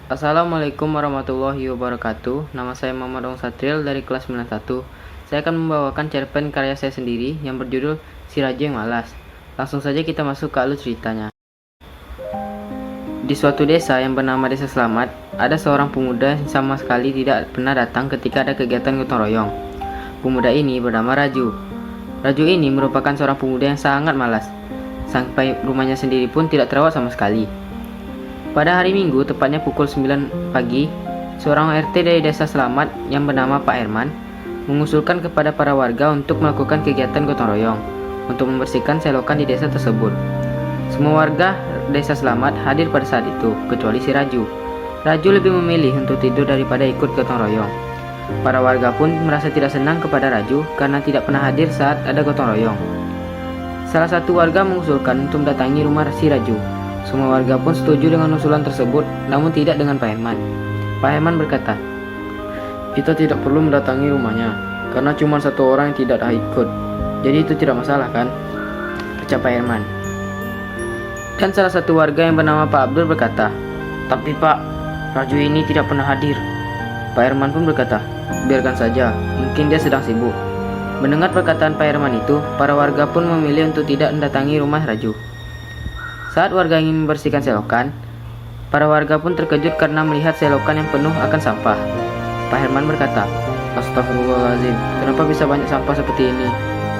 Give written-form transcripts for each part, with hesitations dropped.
Assalamualaikum warahmatullahi wabarakatuh. Nama saya Muhammad Ong Satril dari kelas 91. Saya akan membawakan cerpen karya saya sendiri yang berjudul Si Raju yang Malas. Langsung saja kita masuk ke alur ceritanya. Di suatu desa yang bernama Desa Selamat, ada seorang pemuda yang sama sekali tidak pernah datang ketika ada kegiatan gotong royong. Pemuda ini bernama Raju. Raju ini merupakan seorang pemuda yang sangat malas. Sampai rumahnya sendiri pun tidak terawat sama sekali. Pada hari Minggu, tepatnya pukul 9 pagi, seorang RT dari Desa Selamat yang bernama Pak Herman mengusulkan kepada para warga untuk melakukan kegiatan gotong royong untuk membersihkan selokan di desa tersebut. Semua warga Desa Selamat hadir pada saat itu, kecuali si Raju. Raju lebih memilih untuk tidur daripada ikut gotong royong. Para warga pun merasa tidak senang kepada Raju karena tidak pernah hadir saat ada gotong royong. Salah satu warga mengusulkan untuk mendatangi rumah si Raju. Semua warga pun setuju dengan usulan tersebut, namun tidak dengan Pak Herman. Pak Herman berkata, "Kita tidak perlu mendatangi rumahnya, karena cuma satu orang yang tidak ikut. Jadi itu tidak masalah kan?" ucap Pak Herman. Dan salah satu warga yang bernama Pak Abdul berkata, "Tapi Pak, Raju ini tidak pernah hadir." Pak Herman pun berkata, "Biarkan saja, mungkin dia sedang sibuk." Mendengar perkataan Pak Herman itu, para warga pun memilih untuk tidak mendatangi rumah Raju. Saat warga ingin membersihkan selokan, para warga pun terkejut karena melihat selokan yang penuh akan sampah. Pak Herman berkata, "Astagfirullahaladzim, kenapa bisa banyak sampah seperti ini?"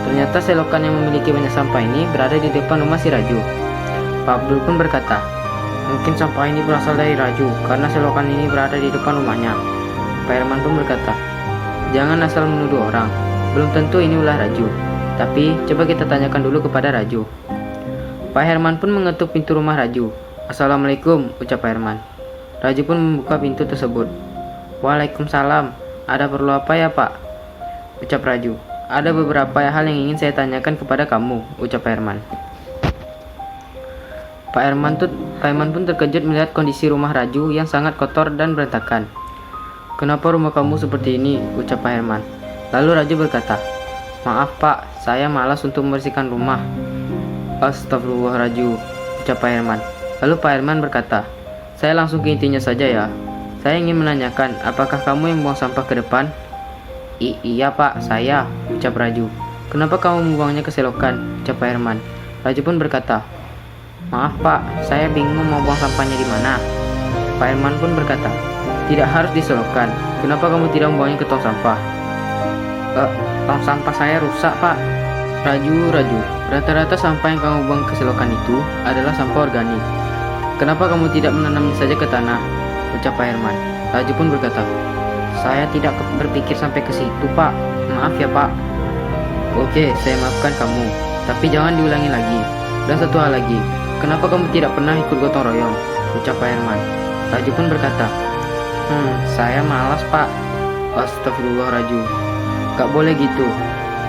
Ternyata selokan yang memiliki banyak sampah ini berada di depan rumah si Raju. Pak Abdul pun berkata, "Mungkin sampah ini berasal dari Raju, karena selokan ini berada di depan rumahnya." Pak Herman pun berkata, "Jangan asal menuduh orang, belum tentu ini ulah Raju. Tapi coba kita tanyakan dulu kepada Raju." Pak Herman pun mengetuk pintu rumah Raju. "Assalamualaikum," ucap Pak Herman. Raju pun membuka pintu tersebut. "Waalaikumsalam, ada perlu apa ya Pak?" ucap Raju. "Ada beberapa hal yang ingin saya tanyakan kepada kamu," ucap Pak Herman. Pak Herman pun terkejut melihat kondisi rumah Raju yang sangat kotor dan berantakan. "Kenapa rumah kamu seperti ini?" ucap Pak Herman. Lalu Raju berkata, "Maaf Pak, saya malas untuk membersihkan rumah." "Astagfirullah Raju," ucap Pak Herman. Lalu Pak Herman berkata, "Saya langsung ke intinya saja ya. Saya ingin menanyakan, apakah kamu yang membuang sampah ke depan?" Iya Pak, saya," ucap Raju. "Kenapa kamu membuangnya ke selokan?" ucap Pak Herman. Raju pun berkata, "Maaf Pak, saya bingung mau buang sampahnya di mana." Pak Herman pun berkata, "Tidak harus di selokan. Kenapa kamu tidak membuangnya ke tong sampah?" Tong sampah saya rusak Pak." Raju, rata-rata sampah yang kamu buang ke selokan itu adalah sampah organik. Kenapa kamu tidak menanamnya saja ke tanah?" ucap Pak Herman. Raju pun berkata, "Saya tidak berpikir sampai ke situ Pak. Maaf ya Pak." "Oke, saya maafkan kamu. Tapi jangan diulangi lagi. Dan satu hal lagi, kenapa kamu tidak pernah ikut gotong royong?" ucap Pak Herman. Raju pun berkata, Saya malas Pak." "Astagfirullah Raju, gak boleh gitu.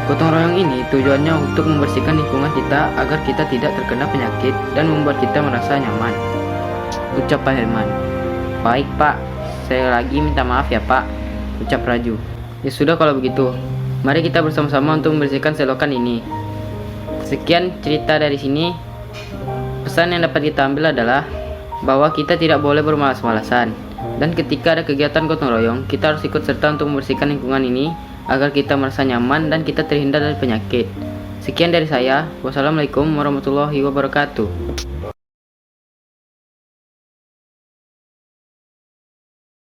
Gotong royong ini tujuannya untuk membersihkan lingkungan kita agar kita tidak terkena penyakit dan membuat kita merasa nyaman," ucap Pak Herman. "Baik Pak, saya lagi minta maaf ya Pak," ucap Raju. "Ya sudah kalau begitu, mari kita bersama-sama untuk membersihkan selokan ini." Sekian cerita dari sini. Pesan yang dapat kita ambil adalah bahwa kita tidak boleh bermalas-malasan, dan ketika ada kegiatan gotong royong, kita harus ikut serta untuk membersihkan lingkungan ini agar kita merasa nyaman dan kita terhindar dari penyakit. Sekian dari saya. Wassalamualaikum warahmatullahi wabarakatuh.